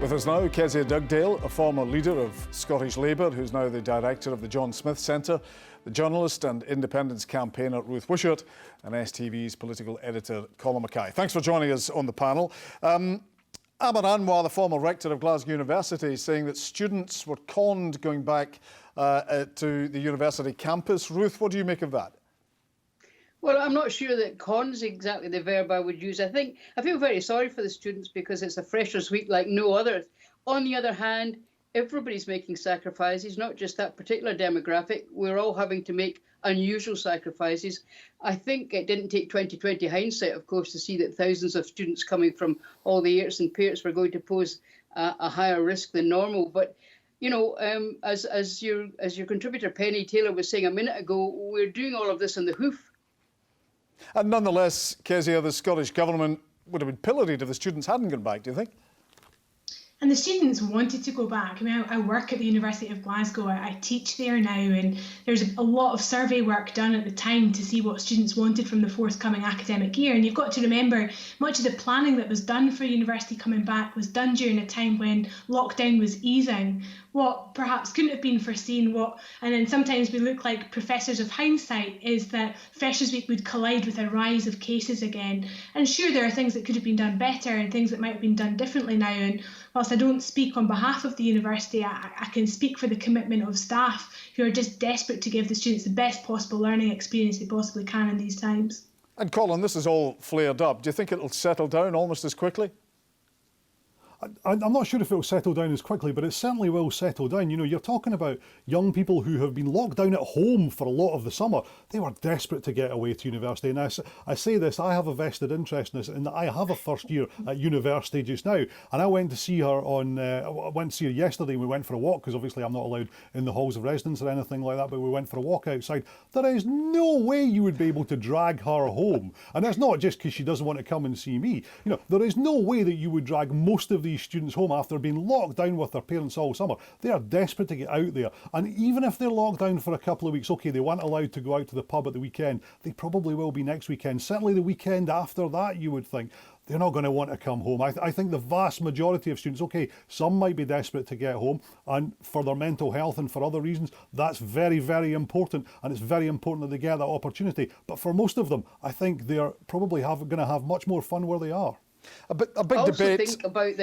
With us now, Kezia Dugdale, a former leader of Scottish Labour, who's now the director of the John Smith Centre, the journalist and independence campaigner Ruth Wishart, and STV's political editor Colin MacKay. Thanks for joining us on the panel. Amar Anwar, the former rector of Glasgow University, is saying that students were conned going back to the university campus. Ruth, what do you make of that? Well, I'm not sure that con's exactly the verb I would use. I feel very sorry for the students because it's a freshers' week like no other. On the other hand, everybody's making sacrifices, not just that particular demographic. We're all having to make unusual sacrifices. I think it didn't take 2020 hindsight, of course, to see that thousands of students coming from all the years and periods were going to pose a higher risk than normal. But you know, as your contributor Penny Taylor was saying a minute ago, we're doing all of this on the hoof. And nonetheless, Kezia, the Scottish Government would have been pilloried if the students hadn't gone back, do you think? And the students wanted to go back. I mean, I work at the University of Glasgow. I teach there now, and there's a lot of survey work done at the time to see what students wanted from the forthcoming academic year. And you've got to remember, much of the planning that was done for university coming back was done during a time when lockdown was easing. What perhaps couldn't have been foreseen, and then sometimes we look like professors of hindsight, is that Freshers' Week would collide with a rise of cases again. And sure, there are things that could have been done better and things that might have been done differently now. And whilst I don't speak on behalf of the university, I can speak for the commitment of staff who are just desperate to give the students the best possible learning experience they possibly can in these times. And Colin, this is all flared up. Do you think it'll settle down almost as quickly? I'm not sure if it'll settle down as quickly, but it certainly will settle down. You know, you're talking about young people who have been locked down at home for a lot of the summer. They were desperate to get away to university. And I say this, I have a vested interest in this, in that I have a first year at university just now. And I went to see her I went to see her yesterday. We went for a walk, because obviously I'm not allowed in the halls of residence or anything like that, but we went for a walk outside. There is no way you would be able to drag her home. And that's not just because she doesn't want to come and see me. You know, there is no way that you would drag most of these students home after being locked down with their parents all summer. They are desperate to get out there. And even if they're locked down for a couple of weeks, okay, they weren't allowed to go out to the pub at the weekend. They probably will be next weekend. Certainly the weekend after that, you would think. They're not going to want to come home. I think the vast majority of students, okay, some might be desperate to get home, and for their mental health and for other reasons, that's very, very important, and it's very important that they get that opportunity. But for most of them, I think they're probably going to have much more fun where they are. A big debate. I also think about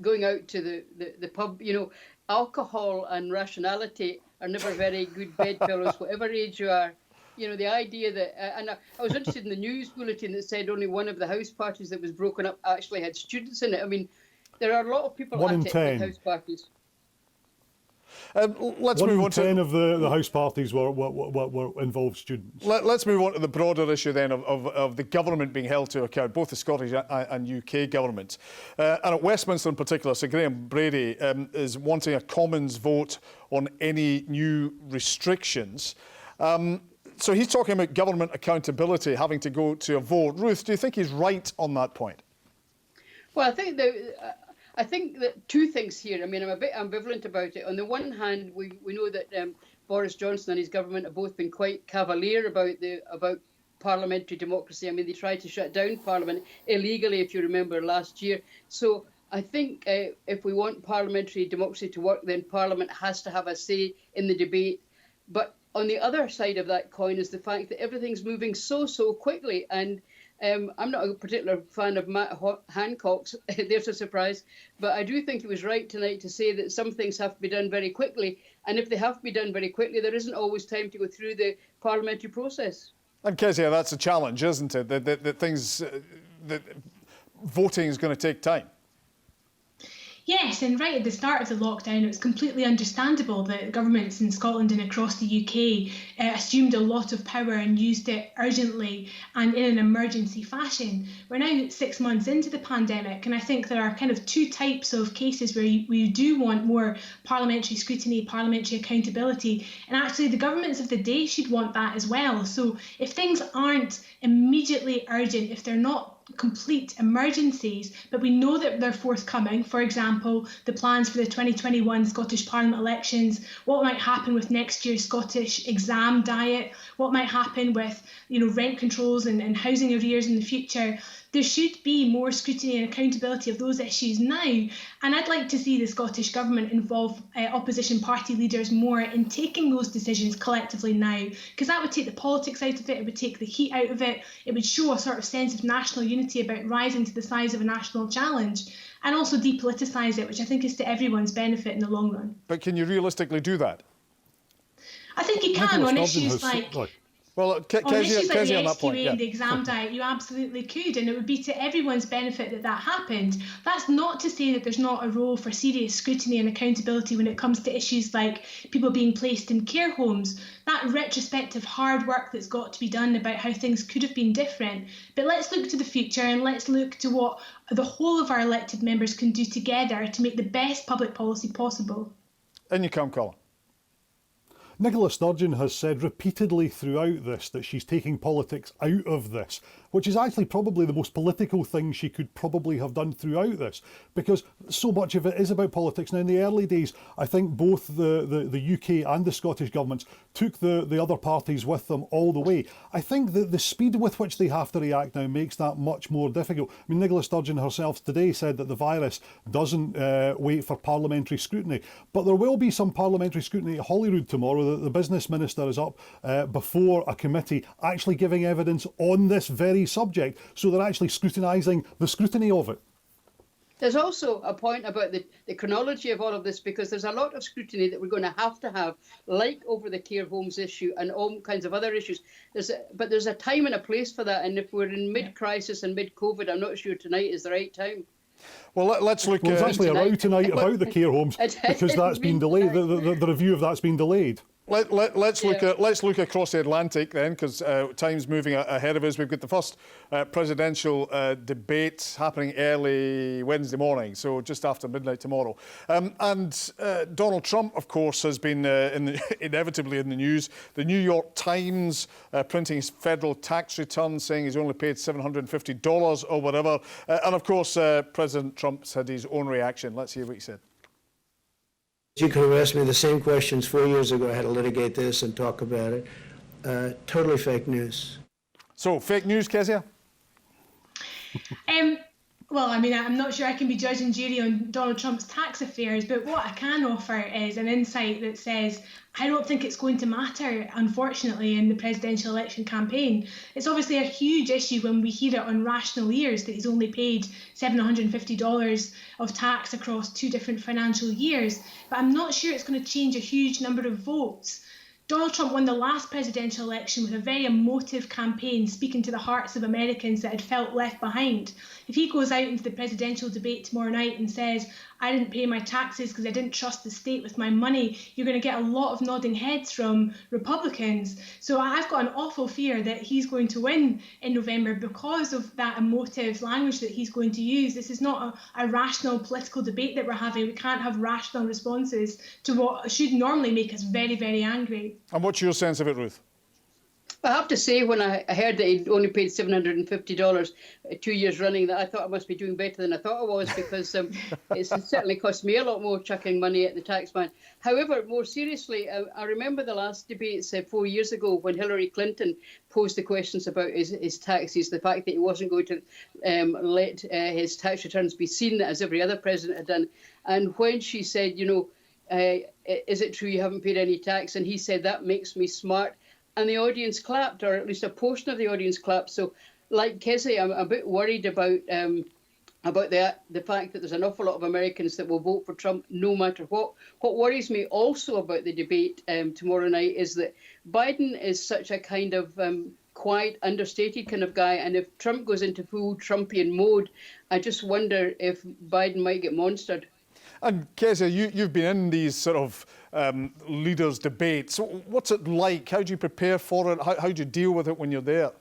going out to the pub. You know, alcohol and rationality are never very good bedfellows, whatever age you are. You know, the idea that, and I was interested in the news bulletin that said only one of the house parties that was broken up actually had students in it. I mean, there are a lot of people at it at house parties. Let's move on to 10 of the house parties were involved students. Let's move on to the broader issue then of the government being held to account, both the Scottish and UK governments. And at Westminster in particular, Sir Graham Brady is wanting a Commons vote on any new restrictions. So he's talking about government accountability having to go to a vote. Ruth, do you think he's right on that point? Well, I think that two things here. I mean, I'm a bit ambivalent about it. On the one hand, we know that Boris Johnson and his government have both been quite cavalier about parliamentary democracy. I mean, they tried to shut down Parliament illegally, if you remember, last year. So I think if we want parliamentary democracy to work, then Parliament has to have a say in the debate. But on the other side of that coin is the fact that everything's moving so quickly. And I'm not a particular fan of Matt Hancock's, there's a surprise, but I do think he was right tonight to say that some things have to be done very quickly. And if they have to be done very quickly, there isn't always time to go through the parliamentary process. And Kezia, that's a challenge, isn't it? That voting is going to take time. Yes, and right at the start of the lockdown, it was completely understandable that governments in Scotland and across the UK assumed a lot of power and used it urgently and in an emergency fashion. We're now 6 months into the pandemic, and I think there are kind of two types of cases where we do want more parliamentary scrutiny, parliamentary accountability, and actually the governments of the day should want that as well. So if things aren't immediately urgent, if they're not complete emergencies, but we know that they're forthcoming. For example, the plans for the 2021 Scottish Parliament elections, what might happen with next year's Scottish exam diet, what might happen with rent controls and housing arrears in the future. there should be more scrutiny and accountability of those issues now. And I'd like to see the Scottish Government involve opposition party leaders more in taking those decisions collectively now, because that would take the politics out of it, it would take the heat out of it, it would show a sort of sense of national unity about rising to the size of a national challenge, and also depoliticise it, which I think is to everyone's benefit in the long run. But can you realistically do that? I think you can on issues like... Well, Kezia, issues like the on that point, SQA and the exam diet, you absolutely could, and it would be to everyone's benefit that that happened. That's not to say that there's not a role for serious scrutiny and accountability when it comes to issues like people being placed in care homes. That retrospective hard work that's got to be done about how things could have been different. But let's look to the future and let's look to what the whole of our elected members can do together to make the best public policy possible. In you come, Colin. Nicola Sturgeon has said repeatedly throughout this that she's taking politics out of this, which is actually probably the most political thing she could probably have done throughout this, because so much of it is about politics. Now, in the early days, I think both the UK and the Scottish governments took the other parties with them all the way. I think that the speed with which they have to react now makes that much more difficult. I mean, Nicola Sturgeon herself today said that the virus doesn't wait for parliamentary scrutiny, but there will be some parliamentary scrutiny at Holyrood tomorrow. The business minister is up before a committee actually giving evidence on this very subject, so they're actually scrutinising the scrutiny of it. There's also a point about the chronology of all of this, because there's a lot of scrutiny that we're going to have, like over the care homes issue and all kinds of other issues. But there's a time and a place for that, and if we're in mid-crisis and mid-COVID, I'm not sure tonight is the right time. Well, let's look. There's actually a row tonight about the care homes because that's been delayed. The review of that's been delayed. Let's look across the Atlantic then, because time's moving ahead of us. We've got the first presidential debate happening early Wednesday morning, so just after midnight tomorrow. And Donald Trump, of course, has been inevitably in the news. The New York Times printing his federal tax return, saying he's only paid $750 or whatever. And of course, President Trump's had his own reaction. Let's hear what he said. You could have asked me the same questions 4 years ago. I had to litigate this and talk about it. Totally fake news. So, fake news, Kezia? Well, I mean, I'm not sure I can be judge and jury on Donald Trump's tax affairs, but what I can offer is an insight that says I don't think it's going to matter, unfortunately, in the presidential election campaign. It's obviously a huge issue when we hear it on rational ears that he's only paid $750 of tax across 2 different financial years, but I'm not sure it's going to change a huge number of votes. Donald Trump won the last presidential election with a very emotive campaign speaking to the hearts of Americans that had felt left behind. If he goes out into the presidential debate tomorrow night and says, I didn't pay my taxes because I didn't trust the state with my money, you're going to get a lot of nodding heads from Republicans. So I've got an awful fear that he's going to win in November because of that emotive language that he's going to use. This is not a rational political debate that we're having. We can't have rational responses to what should normally make us very, very angry. And what's your sense of it, Ruth? I have to say, when I heard that he'd only paid $750 2 years running, that I thought I must be doing better than I thought I was, because it's certainly cost me a lot more chucking money at the taxman. However, more seriously, I remember the last debates 4 years ago when Hillary Clinton posed the questions about his taxes, the fact that he wasn't going to let his tax returns be seen as every other president had done. And when she said, is it true you haven't paid any tax? And he said, that makes me smart. And the audience clapped, or at least a portion of the audience clapped. So, like Kezia, I'm a bit worried about the fact that there's an awful lot of Americans that will vote for Trump no matter what. What worries me also about the debate tomorrow night is that Biden is such a kind of quiet, understated kind of guy. And if Trump goes into full Trumpian mode, I just wonder if Biden might get monstered. And Kezia, you've been in these sort of leaders' debates. So what's it like? How do you prepare for it? How do you deal with it when you're there?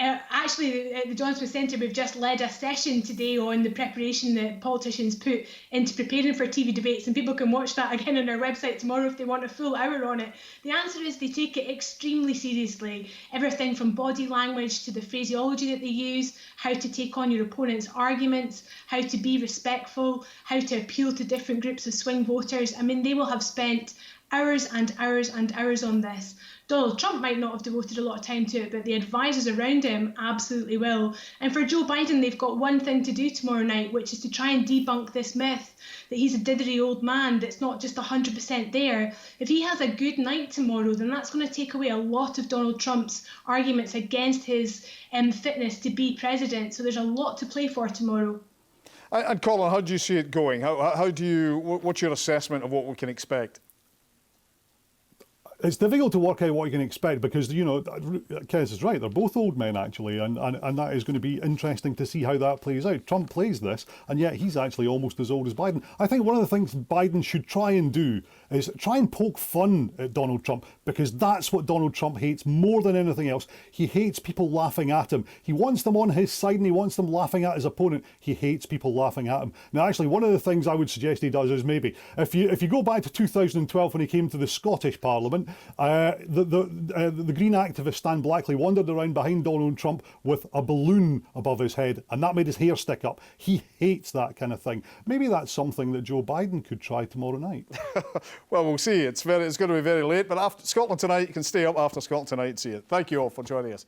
Actually, at the John Smith Centre, we've just led a session today on the preparation that politicians put into preparing for TV debates, and people can watch that again on our website tomorrow if they want a full hour on it. The answer is they take it extremely seriously. Everything from body language to the phraseology that they use, how to take on your opponent's arguments, how to be respectful, how to appeal to different groups of swing voters. I mean, they will have spent hours and hours and hours on this. Donald Trump might not have devoted a lot of time to it, but the advisors around him absolutely will. And for Joe Biden, they've got one thing to do tomorrow night, which is to try and debunk this myth that he's a dithery old man that's not just 100% there. If he has a good night tomorrow, then that's going to take away a lot of Donald Trump's arguments against his fitness to be president. So there's a lot to play for tomorrow. And Colin, how do you see it going? What's your assessment of what we can expect? It's difficult to work out what you can expect because, you know, Kez is right. They're both old men, actually, and that is going to be interesting to see how that plays out. Trump plays this, and yet he's actually almost as old as Biden. I think one of the things Biden should try and do is try and poke fun at Donald Trump, because that's what Donald Trump hates more than anything else. He hates people laughing at him. He wants them on his side and he wants them laughing at his opponent. He hates people laughing at him. Now, actually, one of the things I would suggest he does is maybe, if you go back to 2012 when he came to the Scottish Parliament, the Green activist Stan Blackley wandered around behind Donald Trump with a balloon above his head, and that made his hair stick up. He hates that kind of thing. Maybe that's something that Joe Biden could try tomorrow night. Well, we'll see. It's going to be very late, but after Scotland Tonight, you can stay up after Scotland Tonight and see it. Thank you all for joining us.